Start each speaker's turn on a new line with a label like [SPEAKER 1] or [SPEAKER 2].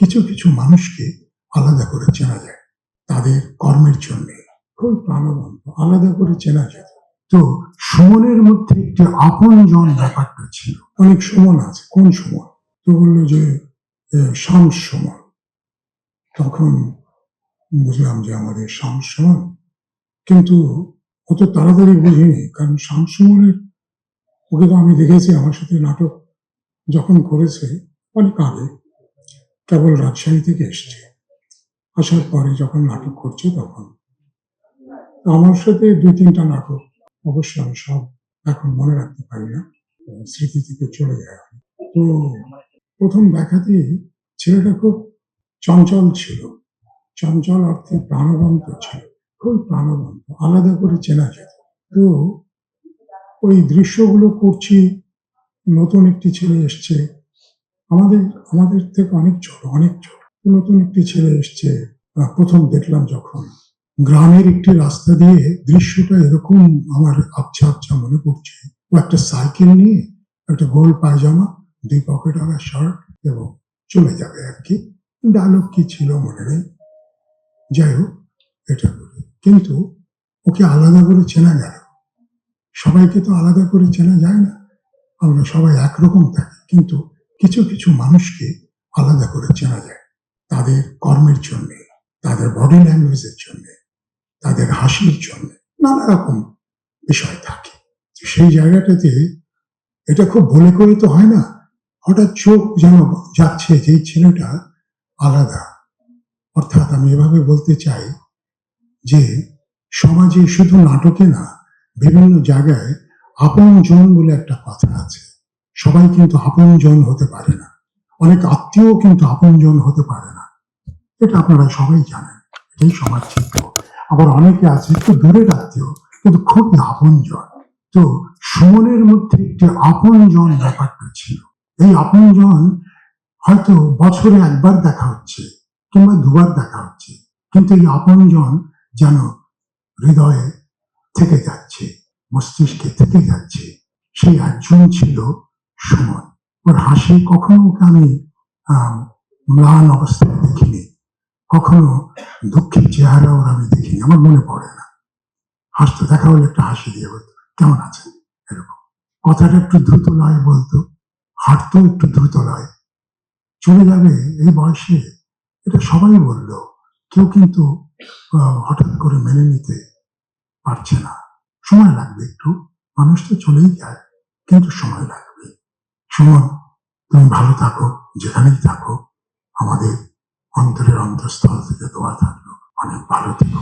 [SPEAKER 1] কিছু কিছু মানুষকে আলাদা করে চেনা যায় তাদের কর্মের জন্য। খুব প্রাণবন্ত, আলাদা করে চেনা যেত। তো সুমনের মধ্যে একটি আপনজন ব্যাপারটা ছিল। অনেক সুমন আছে, কোন সুমন? তো বললো যে শামস সুমন। তখন বুঝলাম যে আমাদের শামস সুমন, কিন্তু অত তাড়াতাড়ি বুঝিনি, কারণ শামস সুমনের ওকে তো আমি দেখেছি আমার সাথে নাটক যখন করেছে অনেক আগে, কেবল রাজশাহী থেকে এসছে, আসার পরে যখন নাটক করছে তখন আমার সাথে 2-3টা নাটক, অবশ্যই আমি সব এখন মনে রাখতে পারি না, স্মৃতি থেকে চলে যায়। তো প্রথম দেখাতেই ছেলেটা খুব চঞ্চল ছিল, চঞ্চল অর্থে প্রাণবন্ত ছিল, খুব প্রাণবন্ত, আলাদা করে চেনা যেত। তো ওই দৃশ্যগুলো করছি, নতুন একটি ছেলে এসছে, আমাদের আমাদের থেকে অনেক ছোট, অনেক ছোট। নতুন একটি ছেলে এসছে, প্রথম দেখলাম যখন গ্রামের একটি রাস্তা দিয়ে, দৃশ্যটা এরকম আমার আবছা আবছা মনে পড়ছে। ও একটা সাইকেল নিয়ে, একটা গোল পায়জামা, 2 পকেট আলা শার্ট, এবং চলে যাবে আর কি। ডায়লগ কি ছিল মনে নেই, যাই হোক এটা করে। কিন্তু ওকে আলাদা করে চেনা গেল। সবাইকে তো আলাদা করে চেনা যায় না, আমরা সবাই একরকম থাকি, কিন্তু কিছু কিছু মানুষকে আলাদা করে চেনা যায় তাদের কর্মের জন্য, তাদের বডি ল্যাঙ্গুয়েজের জন্য, তাদের হাসির জন্য, নানা রকম বিষয় থাকে। সেই জায়গাটাতে এটা খুব বলে করে তো হয় না, হঠাৎ চোখ যেন যাচ্ছে যে এই ছেলেটা আলাদা। অর্থাৎ আমি এভাবে বলতে চাই যে সমাজে শুধু নাটকে না, বিভিন্ন জায়গায় আপনজন বলে একটা কথা আছে। সবাই কিন্তু আপনজন হতে পারে না, অনেক আত্মীয় কিন্তু আপনজন হতে পারে না, এটা আপনারা সবাই জানেন, এটাই সমাজ চিত্র। আবার অনেকে আছে একটু দূরের আত্মীয় কিন্তু খুবই আপনজন। তো সুমনের মধ্যে একটি আপনজন ব্যাপারটা ছিল। এই আপনজন হয়তো বছরে একবার দেখা হচ্ছে কিংবা 2বার দেখা হচ্ছে, কিন্তু এই আপনজন যেন হৃদয়ে থেকে যাচ্ছে, মস্তিষ্কে থেকে যাচ্ছে। সেই একজন ছিল সুমন। ওর হাসি কখনো ওকে আমি ম্লান অবস্থায় দেখিনি, কখনো দুঃখের চেহারা ওর আমি দেখিনি, আমার মনে পড়ে না। হাসতে দেখা হলে একটা হাসি দিয়ে বলতো কেমন আছেন, এরকম। কথাটা একটু দ্রুত লয় বলতো, হাঁটতো একটু দ্রুত লয়। চলে যাবে এই বয়সে, এটা সবাই বলল, কেউ কিন্তু হঠাৎ করে মেনে নিতে পারছে না, সময় লাগবে একটু, মানুষ তো চলেই যায়, কিন্তু সময় লাগবে। সুমন, তুমি ভালো থাকো, যেখানেই থাকো, আমাদের অন্তরের অন্তঃস্থল থেকে দোয়া থাকলো, অনেক ভালো থেকো।